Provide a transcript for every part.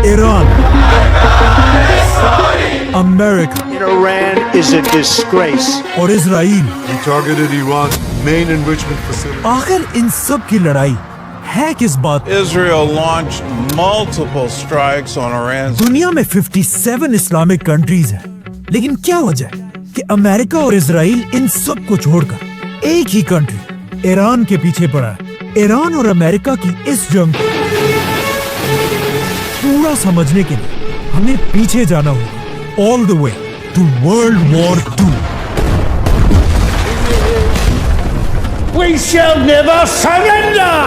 Iran, America Iran is a disgrace. और Israel. He targeted Iran's main enrichment facility. आखिर इन सब की लड़ाई है किस बात? Israel launched multiple strikes on Iran's. दुनिया में 57 इस्लामिक कंट्रीज हैं, लेकिन क्या वजह है कि अमेरिका और इजराइल इन सब को छोड़कर एक ही कंट्री ईरान के पीछे पड़ा है? ईरान और अमेरिका की इस जंग को पूरा समझने के लिए हमें पीछे जाना होगा, all the way to world war 2। We shall never surrender.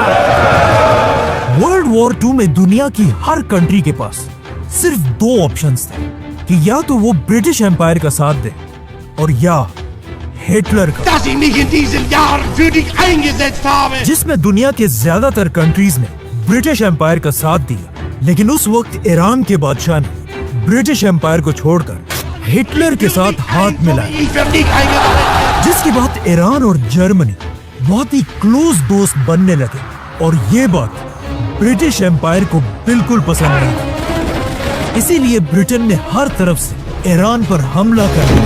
World war 2 में दुनिया की हर कंट्री के पास सिर्फ 2 ऑप्शंस थे कि या तो वो ब्रिटिश एम्पायर का साथ दे और या हिटलर का, Dass ich mich in diesen Jahren für dich eingesetzt habe. जिसमें दुनिया के ज्यादातर कंट्रीज ने ब्रिटिश एम्पायर का साथ दिया, लेकिन उस वक्त ईरान के बादशाह ने ब्रिटिश एम्पायर को छोड़कर हिटलर के साथ हाथ मिलाया, Ich für dich eingesetzt. जिसके बाद ईरान और जर्मनी बहुत ही क्लोज दोस्त बनने लगे और ये बात ब्रिटिश एम्पायर को बिल्कुल पसंद नहीं थी। इसीलिए ब्रिटेन ने हर तरफ से ईरान पर हमला कर दिया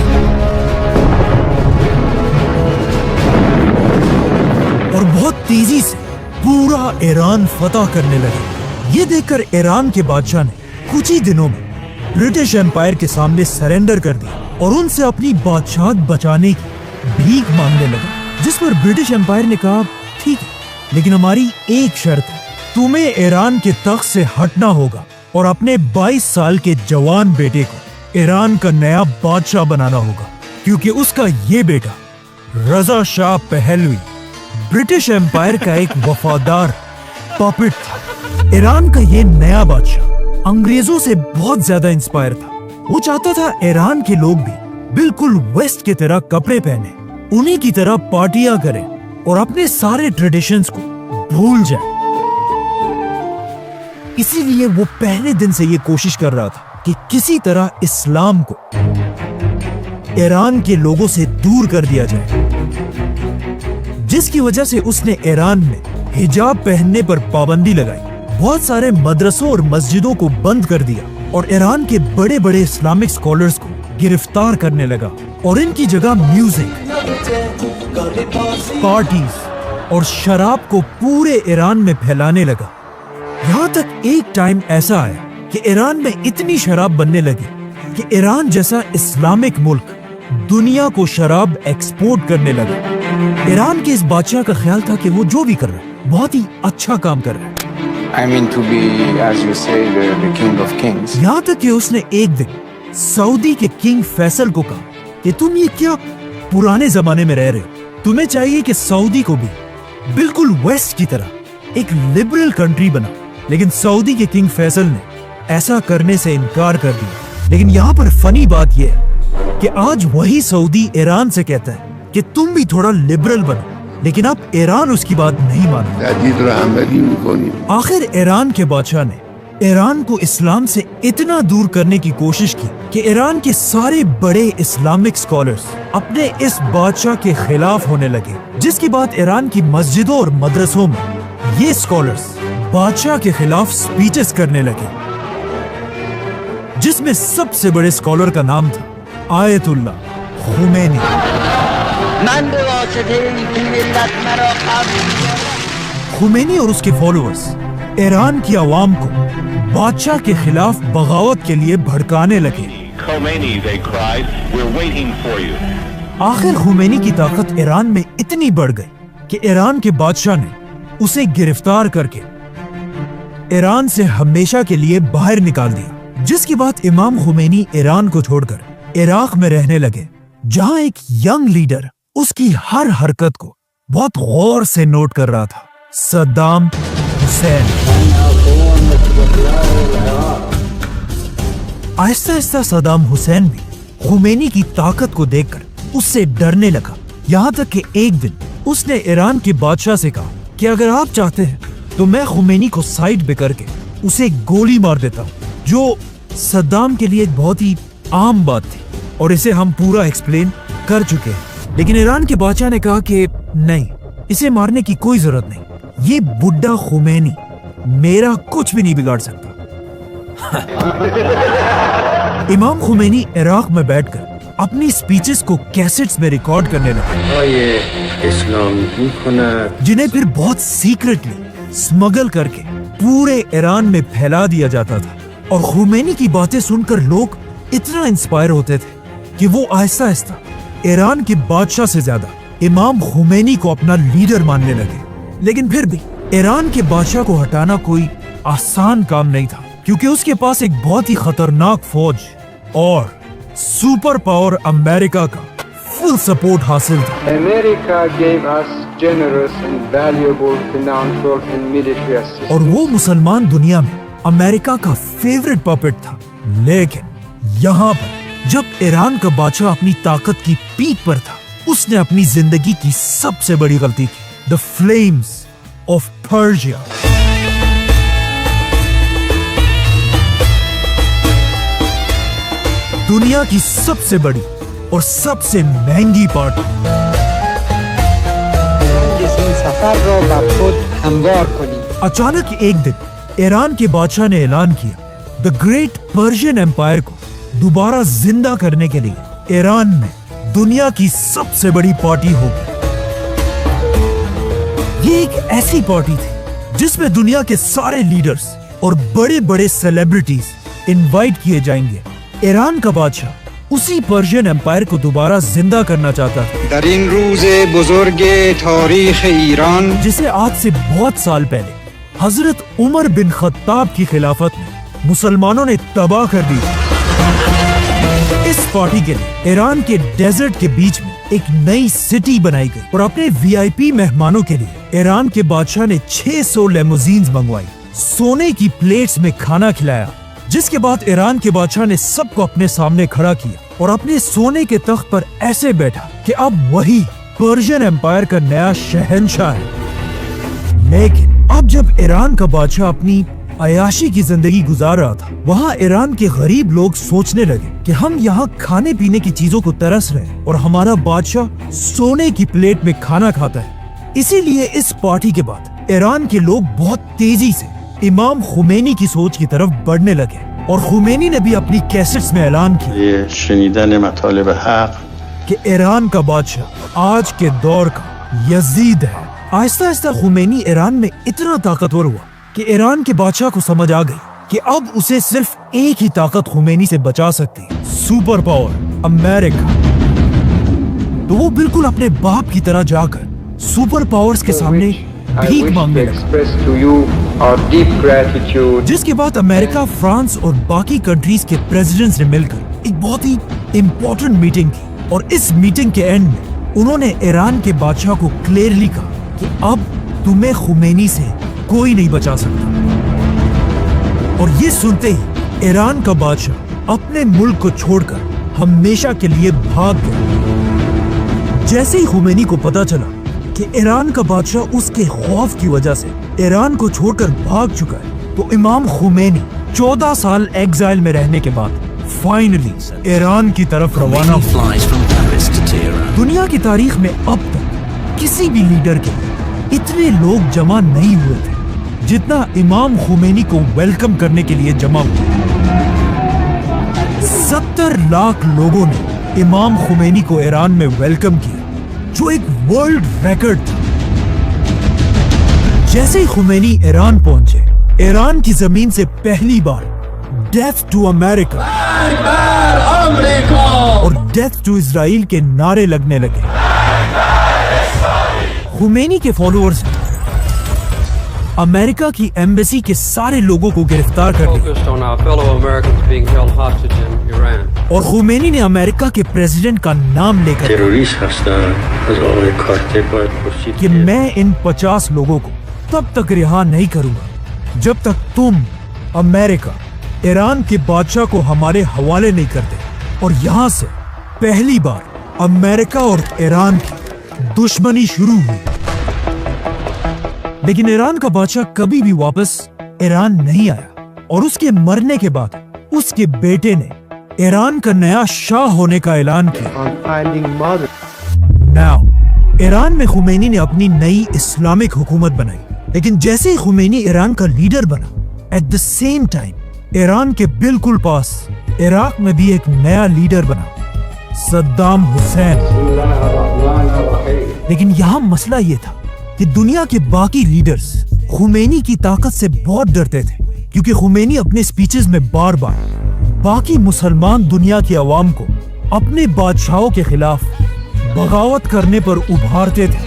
और बहुत तेजी से पूरा ईरान फतह करने लगे। ये देखकर ईरान के बादशाह ने कुछ ही दिनों में ब्रिटिश एम्पायर के सामने सरेंडर कर दिया और उनसे अपनी बादशाहत बचाने की भीख मांगने लगा, जिस पर ब्रिटिश एम्पायर ने कहा ठीक है, लेकिन हमारी एक शर्त है, तुम्हें ईरान के तख्त से हटना होगा और अपने 22 साल के जवान बेटे को ईरान का नया बादशाह बनाना होगा, क्योंकि उसका ये बेटा रजा शाह पहलवी ब्रिटिश एम्पायर का एक वफादार पपेट था। ईरान का ये नया बादशाह अंग्रेजों से बहुत ज्यादा इंस्पायर था। वो चाहता था ईरान के लोग भी बिल्कुल वेस्ट की तरह कपड़े पहने, उन्हीं की तरह पार्टियां करें और अपने सारे ट्रेडिशंस को भूल जाए। इसीलिए वो पहले दिन से ये कोशिश कर रहा था कि किसी तरह इस्लाम को ईरान के लोगों से दूर कर दिया जाए, जिसकी वजह से उसने ईरान में हिजाब पहनने पर पाबंदी लगाई, बहुत सारे मदरसों और मस्जिदों को बंद कर दिया और ईरान के बड़े बड़े इस्लामिक स्कॉलर्स को गिरफ्तार करने लगा और इनकी जगह म्यूजिक, पार्टीज और शराब को पूरे ईरान में फैलाने लगा। यहाँ तक एक टाइम ऐसा आया कि ईरान में इतनी शराब बनने लगी कि ईरान जैसा इस्लामिक मुल्क दुनिया को शराब एक्सपोर्ट करने लगा। ईरान के इस बादशाह का ख्याल था कि वो जो भी कर रहा है बहुत ही अच्छा काम कर रहा है। I mean to be, as you say, the king of kings. यहाँ तक कि उसने एक दिन सऊदी के किंग फैसल को कहा कि तुम ये क्या पुराने जमाने में रह रहे हो, तुम्हें चाहिए कि सऊदी को भी बिल्कुल वेस्ट की तरह एक लिबरल कंट्री बना। लेकिन सऊदी के किंग फैसल ने ऐसा करने से इनकार कर दिया। लेकिन यहाँ पर फनी बात यह है कि आज वही सऊदी ईरान से कहता है कि तुम भी थोड़ा लिबरल बनो, लेकिन अब ईरान उसकी बात नहीं मानता। आखिर ईरान के बादशाह ने ईरान को इस्लाम से इतना दूर करने की कोशिश की कि ईरान के सारे बड़े इस्लामिक स्कॉलर्स अपने इस बादशाह के खिलाफ होने लगे, जिसके बाद ईरान की मस्जिदों और मदरसों में ये स्कॉलर्स बादशाह के खिलाफ स्पीचेस करने लगे, जिसमें सबसे बड़े स्कॉलर का नाम था आयतुल्लाह खुमैनी। खुमैनी और उसके फॉलोअर्स ईरान की आवाम को बादशाह के खिलाफ बगावत के लिए भड़काने लगे। आखिर खुमैनी की ताकत ईरान में इतनी बढ़ गई कि ईरान के बादशाह ने उसे गिरफ्तार करके ईरान से हमेशा के लिए बाहर निकाल दिया, जिसके बाद इमाम खुमैनी ईरान को छोड़कर इराक में रहने लगे, जहां एक यंग लीडर उसकी हर हरकत को बहुत गौर से नोट कर रहा था, सद्दाम हुसैन। आहिस्ता आहिस्ता सद्दाम हुसैन भी खुमैनी की ताकत को देखकर उससे डरने लगा। यहाँ तक कि एक दिन उसने ईरान के बादशाह से कहा कि अगर आप चाहते हैं तो मैं खुमैनी को साइड पे करके उसे गोली मार देता हूँ, जो सद्दाम के लिए एक बहुत ही आम बात थी और इसे हम पूरा एक्सप्लेन कर चुके हैं। लेकिन ईरान के बादशाह ने कहा कि नहीं, इसे मारने की कोई जरूरत नहीं, ये बुड्ढा खुमैनी मेरा कुछ भी नहीं बिगाड़ सकता। इमाम खुमैनी इराक में बैठकर अपनी स्पीचेस को कैसेट्स में रिकॉर्ड करने लगे, जिन्हें फिर बहुत सीक्रेटली स्मगल करके पूरे ईरान में फैला दिया जाता था। और खुमैनी की बातें सुनकर लोग इतना इंस्पायर होते थे कि वो आहिस्ता आहिस्ता ईरान के बादशाह से ज्यादा इमाम खुमैनी को अपना लीडर मानने लगे। लेकिन फिर भी ईरान के बादशाह को हटाना कोई आसान काम नहीं था, क्योंकि उसके पास एक बहुत ही खतरनाक फौज और सुपर पावर अमेरिका का फुल सपोर्ट हासिल था। America gave us generous and valuable financial and military assistance. और वो मुसलमान दुनिया में अमेरिका का फेवरेट पपेट था। लेकिन यहाँ पर जब ईरान का बादशाह अपनी ताकत की पीक पर था, उसने अपनी जिंदगी की सबसे बड़ी गलती की, द फ्लेम्स ऑफ पर्शिया। दुनिया की सबसे बड़ी और सबसे महंगी पार्टी अचानक एक दिन ईरान के बादशाह ने ऐलान किया, द ग्रेट पर्शियन एम्पायर को दोबारा जिंदा करने के लिए ईरान में दुनिया की सबसे बड़ी पार्टी होगी। ये एक ऐसी पार्टी थी जिसमें दुनिया के सारे लीडर्स और बड़े बड़े सेलिब्रिटीज इनवाइट किए जाएंगे। ईरान का बादशाह उसी पर्शियन एम्पायर को दोबारा जिंदा करना चाहता था, در این روز بزرگ تاریخ ایران जिसे आज से बहुत साल पहले हजरत उमर बिन खत्ताब की खिलाफत में मुसलमानों ने तबाह कर दी। इस पार्टी के लिए ईरान के डेजर्ट के बीच में एक नई सिटी बनाई गई और अपने वीआईपी मेहमानों के लिए ईरान के बादशाह ने 600 लेमोजीन्स मंगवाई, सोने की प्लेट्स में खाना खिलाया, जिसके बाद ईरान के बादशाह ने सबको अपने सामने खड़ा किया और अपने सोने के तख्त पर ऐसे बैठा कि अब वही पर्शियन एम्पायर का नया शहंशाह है। लेकिन अब जब ईरान का बादशाह अपनी अयाशी की जिंदगी गुजार रहा था, वहाँ ईरान के गरीब लोग सोचने लगे कि हम यहाँ खाने पीने की चीजों को तरस रहे हैं और हमारा बादशाह सोने की प्लेट में खाना खाता है। इसीलिए इस पार्टी के बाद ईरान के लोग बहुत तेजी से इमाम खुमैनी की सोच की तरफ बढ़ने लगे और खुमैनी ने भी अपनी कैसेट्स में ऐलान किया شنیدن مطالب حق कि ईरान का बादशाह आज के दौर का यजीद है। आहिस्ता आहिस्ता खुमैनी ईरान में इतना ताकतवर हुआ कि ईरान के बादशाह को समझ आ गई कि अब उसे सिर्फ एक ही ताकत खुमैनी से बचा सकती है, सुपर पावर अमेरिका। तो वो बिल्कुल अपने बाप की तरह जाकर सुपर पावर्स के सामने I भीख wish to मांगने लगा, express to you our deep gratitude. जिसके बाद अमेरिका, फ्रांस और बाकी कंट्रीज के प्रेसिडेंट्स ने मिलकर एक बहुत ही इम्पोर्टेंट मीटिंग की और इस मीटिंग के एंड में उन्होंने ईरान के बादशाह को क्लियरली कहा कि अब तुम्हें खुमैनी से कोई नहीं बचा सकता। और ये सुनते ही ईरान का बादशाह अपने मुल्क को छोड़कर हमेशा के लिए भाग गया। जैसे ही खुमैनी को पता चला कि ईरान का बादशाह उसके खौफ की वजह से ईरान को छोड़कर भाग चुका है, तो इमाम खुमैनी 14 साल एग्जाइल में रहने के बाद फाइनली ईरान की तरफ रवाना हुआ। दुनिया की तारीख में अब तक किसी भी लीडर के इतने लोग जमा नहीं हुए थे जितना इमाम खुमैनी को वेलकम करने के लिए जमा हुआ। 70 लाख लोगों ने इमाम खुमैनी को ईरान में वेलकम किया, जो एक वर्ल्ड रिकॉर्ड था। जैसे ही खुमैनी ईरान पहुंचे, ईरान की जमीन से पहली बार डेथ टू अमेरिका और डेथ टू इजराइल के नारे लगने लगे। खुमैनी के फॉलोअर्स ने अमेरिका की एम्बेसी के सारे लोगों को गिरफ्तार कर लिया focused on our fellow Americans being held hostage in Iran. और खुमैनी ने अमेरिका के प्रेसिडेंट का नाम लेकर تروریست هستند از آقای کارتر باید پرسید कि मैं इन 50 लोगों को तब तक रिहा नहीं करूंगा जब तक तुम अमेरिका ईरान के बादशाह को हमारे हवाले नहीं करते। और यहाँ से पहली बार अमेरिका और ईरान की दुश्मनी शुरू हुई। लेकिन ईरान का बादशाह कभी भी वापस ईरान नहीं आया और उसके मरने के बाद उसके बेटे ने ईरान का नया शाह होने का ऐलान किया। On finding mother. Now Iran में खुमैनी ने अपनी नई इस्लामिक हुकूमत बनाई, लेकिन जैसे ही खुमैनी ईरान का लीडर बना, at the same time Iran کے بالکل پاس عراق میں بھی ایک نیا لیڈر بنا، صدام حسین۔ لیکن یہاں مسئلہ یہ تھا کہ دنیا کے باقی لیڈرز خمینی کی طاقت سے بہت ڈرتے تھے، کیونکہ خمینی اپنے سپیچز میں بار بار باقی مسلمان دنیا کی عوام کو اپنے بادشاہوں کے خلاف بغاوت کرنے پر ابھارتے تھے۔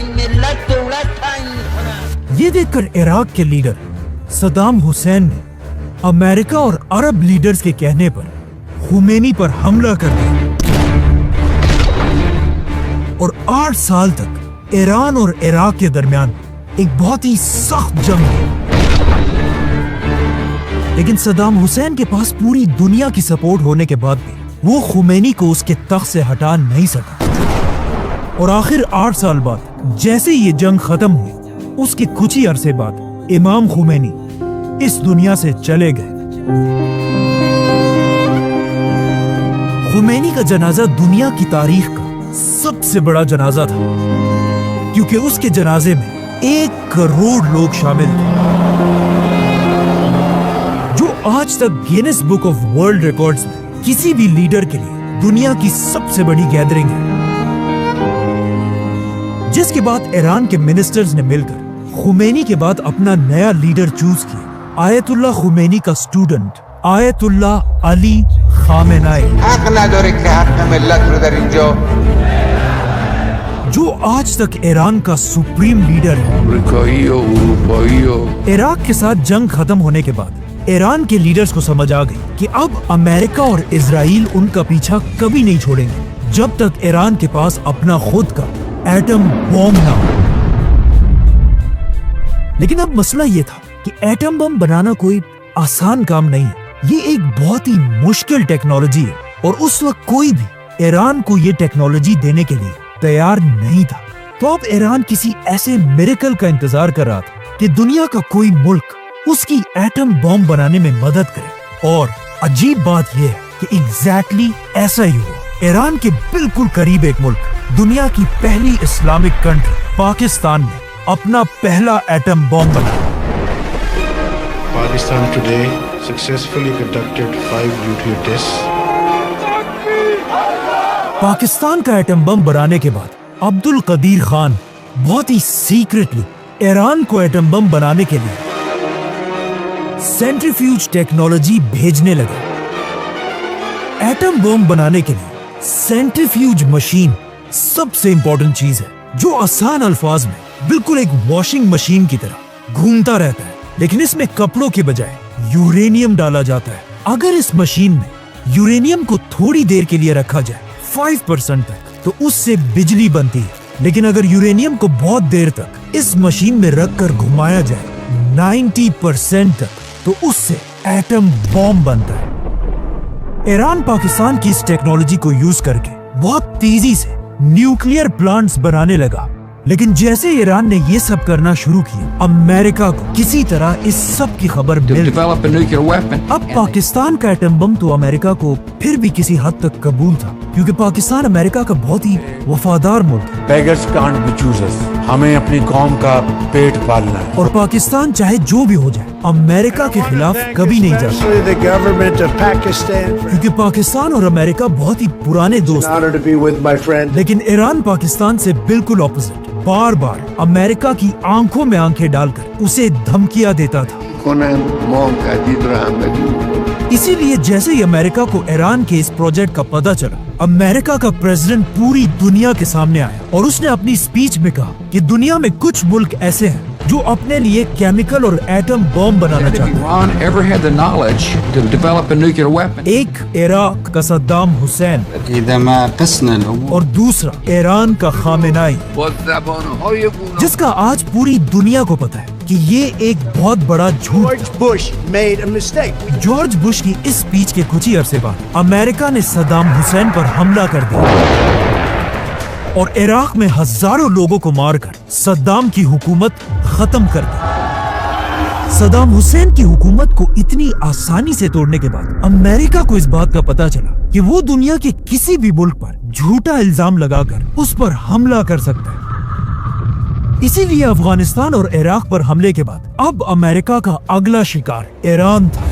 یہ دیکھ کر عراق کے لیڈر صدام حسین نے امریکہ اور عرب لیڈرز کے کہنے پر خمینی پر حملہ کر دیا، اور 8 سال تک ایران اور عراق کے درمیان ایک بہت ہی سخت جنگ ہوئی۔ لیکن صدام حسین کے پاس پوری دنیا کی سپورٹ ہونے کے بعد بھی وہ خمینی کو اس کے تخت سے ہٹا نہیں سکا، اور آخر 8 سال بعد جیسے یہ جنگ ختم ہوئی، اس کے کچھ ہی عرصے بعد امام خمینی اس دنیا سے چلے گئے۔ خمینی کا جنازہ دنیا کی تاریخ کا سب سے بڑا جنازہ تھا، کیونکہ اس کے جنازے میں 1 کروڑ لوگ شامل تھے، جو آج تک grains book of world records میں کسی بھی لیڈر کے لیے دنیا کی سب سے بڑی گیدرنگ ہے۔ جس کے بعد ایران کے منسٹرز نے مل کر خمینی کے بعد اپنا نیا لیڈر چوز کیا، آیت اللہ خمینی کا اسٹوڈنٹ آیت اللہ علی خامنائی، جو آج تک ایران کا سپریم لیڈر ہے۔ عراق کے ساتھ جنگ ختم ہونے کے بعد ایران کے لیڈرز کو سمجھ آ گئی کہ اب امریکہ اور اسرائیل ان کا پیچھا کبھی نہیں چھوڑیں گے جب تک ایران کے پاس اپنا خود کا ایٹم بم نہ ہو۔ لیکن اب مسئلہ یہ تھا کہ ایٹم بم بنانا کوئی آسان کام نہیں ہے، یہ ایک بہت ہی مشکل ٹیکنالوجی ہے، اور اس وقت کوئی بھی ایران کو یہ ٹیکنالوجی دینے کے لیے تیار نہیں تھا۔ تو اب ایران کسی ایسے میریکل کا انتظار کر رہا تھا کہ دنیا کا کوئی ملک اس کی ایٹم بم بنانے میں مدد کرے، اور عجیب بات یہ ہے کہ ایگزیکٹلی ایسا ہی ہوا۔ ایران کے بالکل قریب ایک ملک، دنیا کی پہلی اسلامک کنٹری پاکستان نے اپنا پہلا ایٹم بم بنایا۔ Pakistan today successfully conducted 5 nuclear tests. Pakistan کا ایٹم بم بنانے کے بعد عبد القدیر خان بہت ہی سیکرٹلی ایران کو ایٹم بم بنانے کے لیے سینٹریفیوج ٹیکنالوجی بھیجنے لگے۔ ایٹم بم بنانے کے لیے سینٹریفیوج مشین سب سے امپورٹنٹ چیز ہے، جو آسان الفاظ میں بالکل ایک واشنگ مشین کی طرح گھومتا رہتا ہے، لیکن اس میں کپڑوں کے بجائے یورینیم ڈالا جاتا ہے۔ اگر اس مشین میں یورینیم کو تھوڑی دیر کے لیے رکھا جائے 5% تک تو اس سے بجلی بنتی ہے، لیکن اگر یورینیم کو بہت دیر تک اس مشین میں رکھ کر گھمایا جائے 90% تک تو اس سے ایٹم بم بنتا ہے۔ ایران پاکستان کی اس ٹیکنالوجی کو یوز کر کے بہت تیزی سے نیوکلیئر پلانٹس بنانے لگا، لیکن جیسے ایران نے یہ سب کرنا شروع کیا، امریکہ کو کسی طرح اس سب کی خبر مل گئی۔ اب پاکستان کا ایٹم بم تو امریکہ کو پھر بھی کسی حد تک قبول تھا، کیونکہ پاکستان امریکہ کا بہت ہی وفادار ملک ہے، Beggars can't be choosers. ہمیں اپنی قوم کا پیٹ پالنا ہے، اور پاکستان چاہے جو بھی ہو جائے امریکہ کے خلاف کبھی نہیں جا سکتا، The government of Pakistan. کیونکہ پاکستان اور امریکہ بہت ہی پرانے دوست ہیں۔ Honor to be with my friend. لیکن ایران پاکستان سے بالکل اپوزٹ، بار بار امریکہ کی آنکھوں میں آنکھیں ڈال کر اسے دھمکیاں دیتا تھا۔ اسی لیے جیسے ہی امریکہ کو ایران کے اس پروجیکٹ کا پتہ چلا، امریکہ کا پریزیڈنٹ پوری دنیا کے سامنے آیا اور اس نے اپنی سپیچ میں کہا کہ دنیا میں کچھ ملک ایسے ہیں جو اپنے لیے کیمیکل اور ایٹم بم بنانا چاہتے ہیں۔ ایک عراق کا صدام حسین اور دوسرا ایران کا خامنائی، جس کا آج پوری دنیا کو پتہ ہے کہ یہ ایک بہت بڑا جھوٹ George Bush made a mistake. George Bush کی اس سپیچ کے کچھ ہی عرصے بعد امریکہ نے صدام حسین پر حملہ کر دیا اور عراق میں ہزاروں لوگوں کو مار کر صدام کی حکومت ختم کر دی۔ صدام حسین کی حکومت کو اتنی آسانی سے توڑنے کے بعد امریکہ کو اس بات کا پتہ چلا کہ وہ دنیا کے کسی بھی ملک پر جھوٹا الزام لگا کر اس پر حملہ کر سکتا ہے۔ اسی لیے افغانستان اور عراق پر حملے کے بعد اب امریکہ کا اگلا شکار ایران تھا۔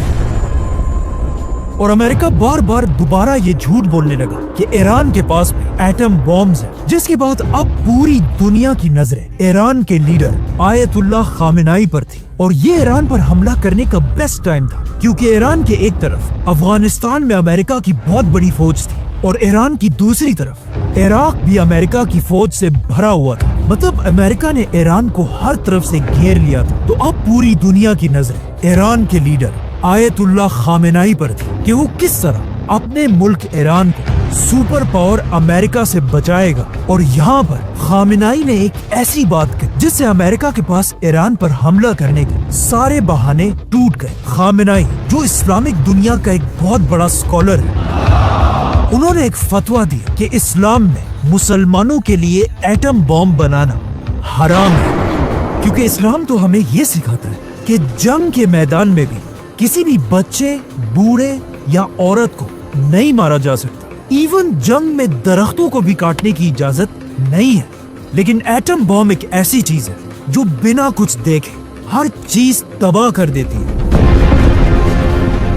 اور امریکہ بار بار دوبارہ یہ جھوٹ بولنے لگا کہ ایران کے پاس ایٹم بامز ہیں، جس کے بعد اب پوری دنیا کی نظریں ایران کے لیڈر آیت اللہ خامنائی پر تھی، اور یہ ایران پر حملہ کرنے کا بیسٹ ٹائم تھا، کیونکہ ایران کے ایک طرف افغانستان میں امریکہ کی بہت بڑی فوج تھی اور ایران کی دوسری طرف عراق بھی امریکہ کی فوج سے بھرا ہوا تھا، مطلب امریکہ نے ایران کو ہر طرف سے گھیر لیا تھا۔ تو اب پوری دنیا کی نظریں ایران کے لیڈر آیت اللہ خامنائی پر تھی کہ وہ کس طرح اپنے ملک ایران کو سپر پاور امریکہ سے بچائے گا، اور یہاں پر خامنائی نے ایک ایسی بات کی جس سے امریکہ کے پاس ایران پر حملہ کرنے کے سارے بہانے ٹوٹ گئے۔ خامنائی جو اسلامک دنیا کا ایک بہت بڑا اسکالر ہے، انہوں نے ایک فتویٰ دیا کہ اسلام میں مسلمانوں کے لیے ایٹم بم بنانا حرام ہے، کیونکہ اسلام تو ہمیں یہ سکھاتا ہے کہ جنگ کے میدان میں بھی کسی بھی بچے، بوڑھے یا عورت کو نہیں مارا جا سکتا، ایون جنگ میں درختوں کو بھی کاٹنے کی اجازت نہیں ہے، لیکن ایٹم بم ایک ایسی چیز ہے جو بنا کچھ دیکھے ہر چیز تباہ کر دیتی ہے۔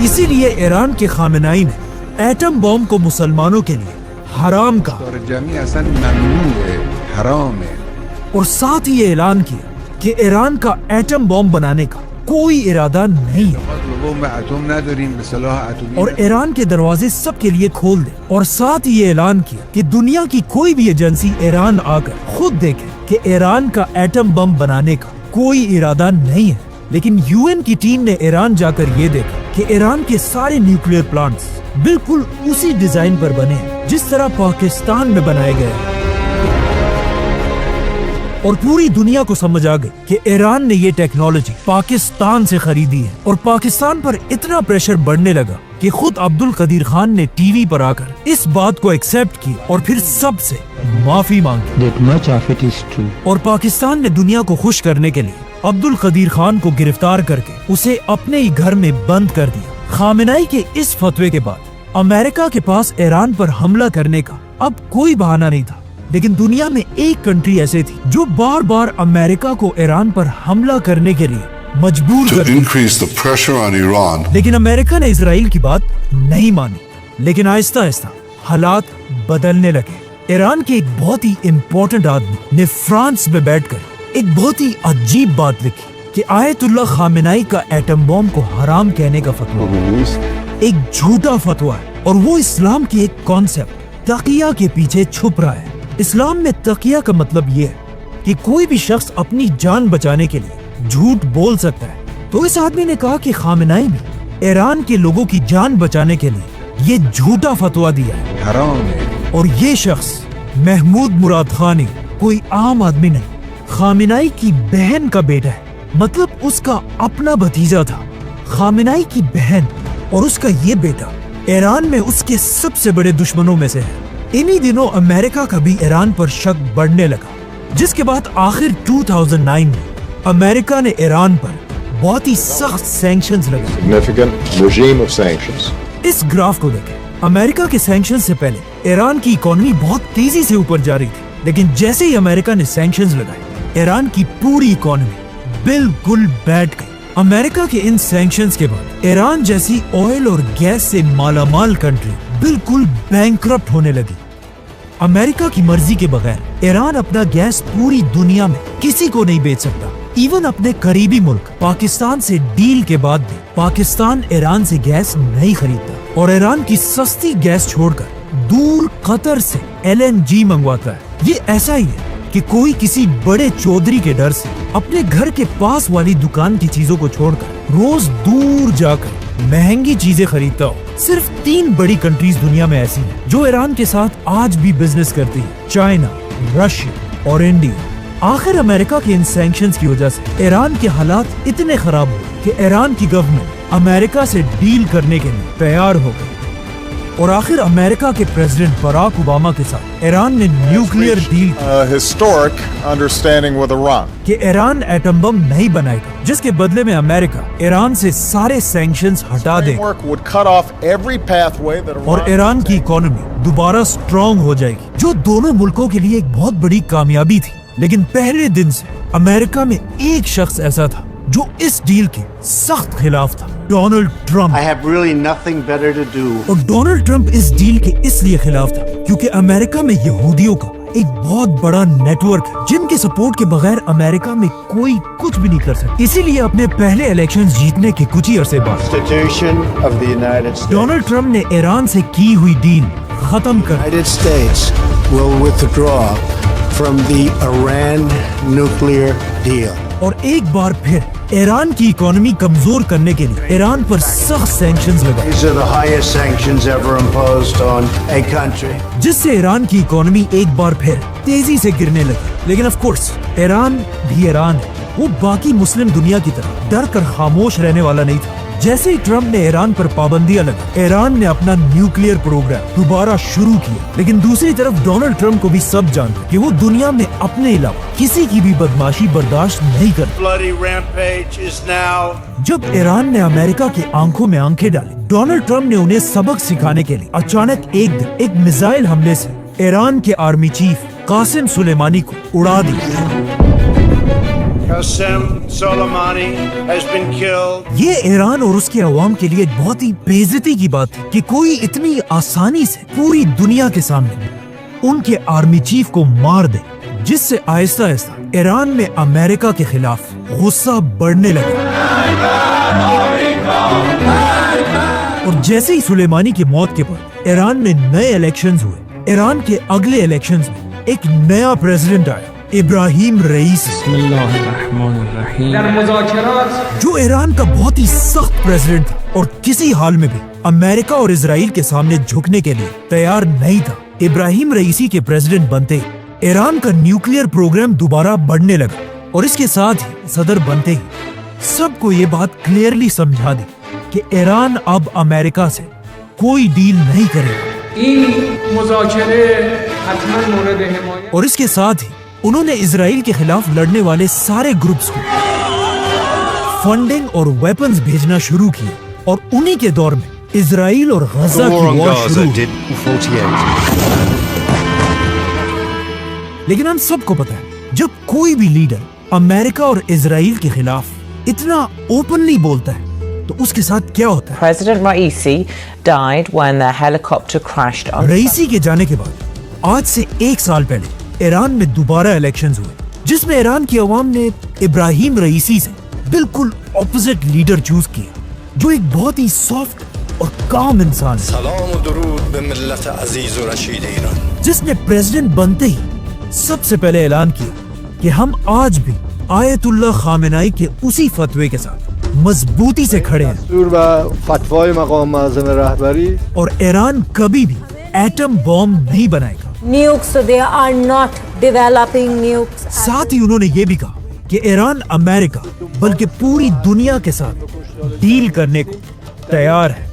اسی لیے ایران کے خامنائی نے ایٹم بم کو مسلمانوں کے لیے حرام کہا اور ساتھ ہی اعلان کیا کہ ایران کا ایٹم بم بنانے کا کوئی ارادہ نہیں ہے اور ایران کے دروازے سب کے لیے کھول دے، اور ساتھ ہی یہ اعلان کیا کہ دنیا کی کوئی بھی ایجنسی ایران آ کر خود دیکھے کہ ایران کا ایٹم بم بنانے کا کوئی ارادہ نہیں ہے۔ لیکن یو این کی ٹیم نے ایران جا کر یہ دیکھا کہ ایران کے سارے نیوکلیئر پلانٹس بالکل اسی ڈیزائن پر بنے ہیں جس طرح پاکستان میں بنائے گئے ہیں، اور پوری دنیا کو سمجھ آ گئی کہ ایران نے یہ ٹیکنالوجی پاکستان سے خریدی ہے، اور پاکستان پر اتنا پریشر بڑھنے لگا کہ خود عبد القدیر خان نے ٹی وی پر آ کر اس بات کو ایکسپٹ کی اور پھر سب سے معافی مانگی، اور پاکستان نے دنیا کو خوش کرنے کے لیے عبد القدیر خان کو گرفتار کر کے اسے اپنے ہی گھر میں بند کر دیا۔ خامنائی کے اس فتوے کے بعد امریکہ کے پاس ایران پر حملہ کرنے کا اب کوئی بہانہ نہیں تھا، لیکن دنیا میں ایک کنٹری ایسے تھی جو بار بار امریکہ کو ایران پر حملہ کرنے کے لیے مجبور کر دیا، لیکن امریکہ نے اسرائیل کی بات نہیں مانی۔ لیکن آہستہ آہستہ حالات بدلنے لگے۔ ایران کے ایک بہت ہی امپورٹنٹ آدمی نے فرانس میں بیٹھ کر ایک بہت ہی عجیب بات لکھی کہ آیت اللہ خامنائی کا ایٹم بم کو حرام کہنے کا فتویٰ ایک جھوٹا فتویٰ ہے، اور وہ اسلام کی ایک کانسیپٹ تقیہ کے پیچھے چھپ رہا ہے۔ اسلام میں تقیہ کا مطلب یہ ہے کہ کوئی بھی شخص اپنی جان بچانے کے لیے جھوٹ بول سکتا ہے۔ تو اس آدمی نے کہا کہ خامنائی بھی ایران کے لوگوں کی جان بچانے کے لیے یہ جھوٹا فتویٰ دیا ہے، حرام ہے۔ اور یہ شخص محمود مراد خانی کوئی عام آدمی نہیں، خامنائی کی بہن کا بیٹا ہے، مطلب اس کا اپنا بھتیجا تھا۔ خامنائی کی بہن اور اس کا یہ بیٹا ایران میں اس کے سب سے بڑے دشمنوں میں سے ہے۔ انہی دنوں امریکہ کا بھی ایران پر شک بڑھنے لگا، جس کے بعد آخر 2009 میں امریکہ نے ایران پر بہت ہی سخت سینکشنز لگائے۔ اس گراف کو دیکھیں، امریکہ کے سینکشن سے پہلے ایران کی اکانومی بہت تیزی سے اوپر جا رہی تھی، لیکن جیسے ہی امریکہ نے سینکشنز لگائے ایران کی پوری اکانومی بالکل بیٹھ گئی۔ امریکہ کے ان سینکشنز کے بعد ایران جیسی آئل اور گیس سے مالا مال کنٹری بالکل بینکرپٹ ہونے لگی۔ امریکہ کی مرضی کے بغیر ایران اپنا گیس پوری دنیا میں کسی کو نہیں بیچ سکتا، ایون اپنے قریبی ملک پاکستان سے ڈیل کے بعد بھی پاکستان ایران سے گیس نہیں خریدتا، اور ایران کی سستی گیس چھوڑ کر دور قطر سے LNG منگواتا ہے۔ یہ ایسا ہی ہے کہ کوئی کسی بڑے چودھری کے ڈر سے اپنے گھر کے پاس والی دکان کی چیزوں کو چھوڑ کر روز دور جا کر مہنگی چیزیں خریدتا ہو۔ صرف 3 بڑی کنٹریز دنیا میں ایسی ہیں جو ایران کے ساتھ آج بھی بزنس کرتی ہیں، چائنا، رشیا اور انڈیا۔ آخر امریکہ کے ان سینکشنز کی وجہ سے ایران کے حالات اتنے خراب ہوئے کہ ایران کی گورنمنٹ امریکہ سے ڈیل کرنے کے لیے تیار ہو گئی، اور آخر امریکہ کے پریزیڈنٹ براک اوباما کے ساتھ ایران نے نیوکلیئر ڈیل کہ ایران ایٹم بم نہیں بنائے گا، جس کے بدلے میں امریکہ ایران سے سارے سینکشنز ہٹا دے گا اور ایران کی اکانومی دوبارہ سٹرونگ ہو جائے گی، جو دونوں ملکوں کے لیے ایک بہت بڑی کامیابی تھی۔ لیکن پہلے دن سے امریکہ میں ایک شخص ایسا تھا जो इस डील के सख्त खिलाफ था, Donald Trump. I have really nothing better to do. और डोनाल्ड ट्रंप इस डील के इसलिए खिलाफ था क्योंकि अमेरिका में यहूदियों का एक बहुत बड़ा नेटवर्क है जिनके सपोर्ट के बगैर अमेरिका में कोई कुछ भी नहीं कर सकता। इसीलिए अपने पहले इलेक्शंस जीतने के कुछ ही अरसे बाद Constitution of the United States. Donald Trump ने ईरान से की हुई डील खत्म कर United States will withdraw from the Iran nuclear deal. और एक बार फिर ईरान की इकोनॉमी कमजोर करने के लिए ईरान पर सख्त सैंक्शंस लगाए, These are the highest sanctions ever imposed on a country. जिससे ईरान की इकोनॉमी एक बार फिर तेजी से गिरने लगी। लेकिन ऑफ कोर्स ईरान भी ईरान है, वो बाकी मुस्लिम दुनिया की तरह डर कर खामोश रहने वाला नहीं था। जैसे ही ट्रंप ने ईरान पर पाबंदियां लगा, ईरान ने अपना न्यूक्लियर प्रोग्राम दोबारा शुरू किया। लेकिन दूसरी तरफ डोनाल्ड ट्रंप को भी सब जानते कि वो दुनिया में अपने अलावा किसी की भी बदमाशी बर्दाश्त नहीं करता। Bloody rampage is now. जब ईरान ने अमेरिका की आंखों में आंखें डाली, डोनाल्ड ट्रंप ने उन्हें सबक सिखाने के लिए अचानक एक दिन एक मिसाइल हमले से ईरान के आर्मी चीफ कासिम सुलेमानी को उड़ा दिया। Qasem Soleimani has been killed. ये ईरान और उसके अवाम के लिए बहुत ही बेइज्जती की बात है कि कोई इतनी आसानी से पूरी दुनिया के सामने उनके आर्मी चीफ को मार दे, जिससे आहिस्ता आहिस्ता ईरान में अमेरिका के खिलाफ गुस्सा बढ़ने लगा। और जैसे ही सुलेमानी की मौत के बाद ईरान में नए इलेक्शंस हुए, ईरान के अगले इलेक्शंस में एक नया प्रेसिडेंट आया, इब्राहिम रईसी, जो ईरान का बहुत ही सख्त प्रेसिडेंट था और किसी हाल में भी अमेरिका और इजराइल के सामने झुकने के लिए तैयार नहीं था। इब्राहिम रईसी के प्रेसिडेंट बनते ही ईरान का न्यूक्लियर प्रोग्राम दोबारा बढ़ने लगा और इसके साथ ही सदर बनते ही सबको ये बात क्लियरली समझा दी कि ईरान अब अमेरिका से कोई डील नहीं करेगा। और इसके साथ ही उन्होंने इजराइल के खिलाफ लड़ने वाले सारे ग्रुप्स को फंडिंग और वेपन्स भेजना शुरू किए और उन्हीं के दौर में इजराइल और गजा की वॉर शुरू हुई। लेकिन हम सबको पता है, जब कोई भी लीडर अमेरिका और इजराइल के खिलाफ इतना ओपनली बोलता है तो उसके साथ क्या होता है। President Raisi died when the helicopter crashed on. रईसी के जाने के बाद आज से एक साल पहले ईरान में दोबारा इलेक्शंस हुए, जिसमें ईरान की अवाम ने इब्राहिम रईसी से बिल्कुल ऑपोजिट लीडर चूज किया, जो एक बहुत ही सॉफ्ट और काम इंसान है, जिसने प्रेसिडेंट बनते ही सबसे पहले ऐलान किया कि हम आज भी आयतुल्लाह खामेनाई के उसी फतवे के साथ मजबूती से खड़े हैं और ईरान कभी भी एटम बॉम्ब नहीं बनाएगा। Nukes, they are not developing nukes. साथ ही उन्होंने ये भी कहा कि ईरान अमेरिका बल्कि पूरी दुनिया के साथ डील करने को तैयार है,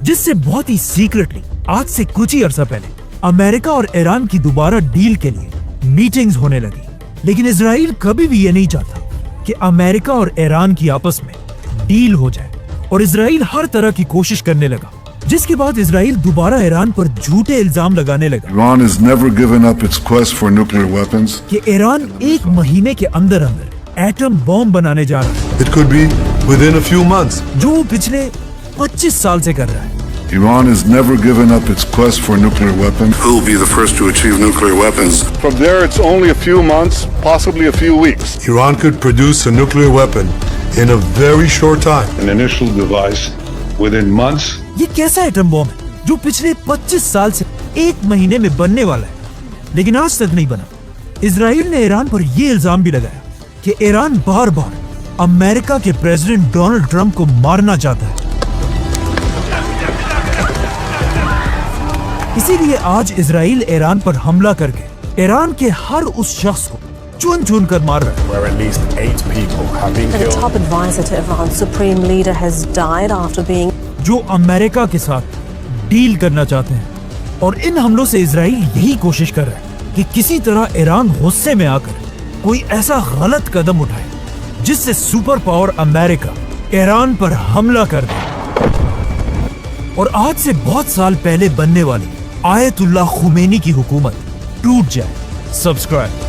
जिससे बहुत ही सीक्रेटली आज से कुछ ही अरसा पहले अमेरिका और ईरान की दोबारा डील के लिए मीटिंग्स होने लगी। लेकिन इजराइल कभी भी ये नहीं चाहता कि अमेरिका और ईरान की आपस में डील हो जाए और इजराइल हर तरह की कोशिश करने लगा, जिसके बाद इजराइल दोबारा ईरान पर झूठे इल्जाम लगाने लगा। Iran has never given up its quest for nuclear weapons. कि ईरान एक महीने के अंदर अंदर एटम बॉम्ब बनाने जा रहा है, It could be within a few months. जो वो पिछले 25 साल से कर रहा है। Iran has never given up its quest for nuclear weapons. Who will be the first to achieve nuclear weapons? From there, it's only a few months, possibly a few weeks. Iran could produce a nuclear weapon in a very short time. An initial device within months. ये कैसा atom bomb है जो पिछले 25 साल से एक महीने में बनने वाला है, लेकिन आज तक नहीं बना। इजराइल ने ईरान पर ये इल्जाम भी लगाया कि ईरान बार बार अमेरिका के प्रेसिडेंट डोनाल्ड ट्रंप को मारना चाहता है। इसीलिए आज इजराइल ईरान पर हमला करके ईरान के हर उस शख्स को चुन चुन कर मार रहा है। Where at least 8 people have been killed. The top advisor to Iran's supreme leader has died after being. जो अमेरिका के साथ डील करना चाहते हैं और इन हमलों से इजराइल यही कोशिश कर रहा है कि किसी तरह ईरान गुस्से में आकर कोई ऐसा गलत कदम उठाए जिससे सुपर पावर अमेरिका ईरान पर हमला कर दे और आज से बहुत साल पहले बनने वाली आयतुल्लाह खुमैनी की हुकूमत टूट जाए। सब्सक्राइब।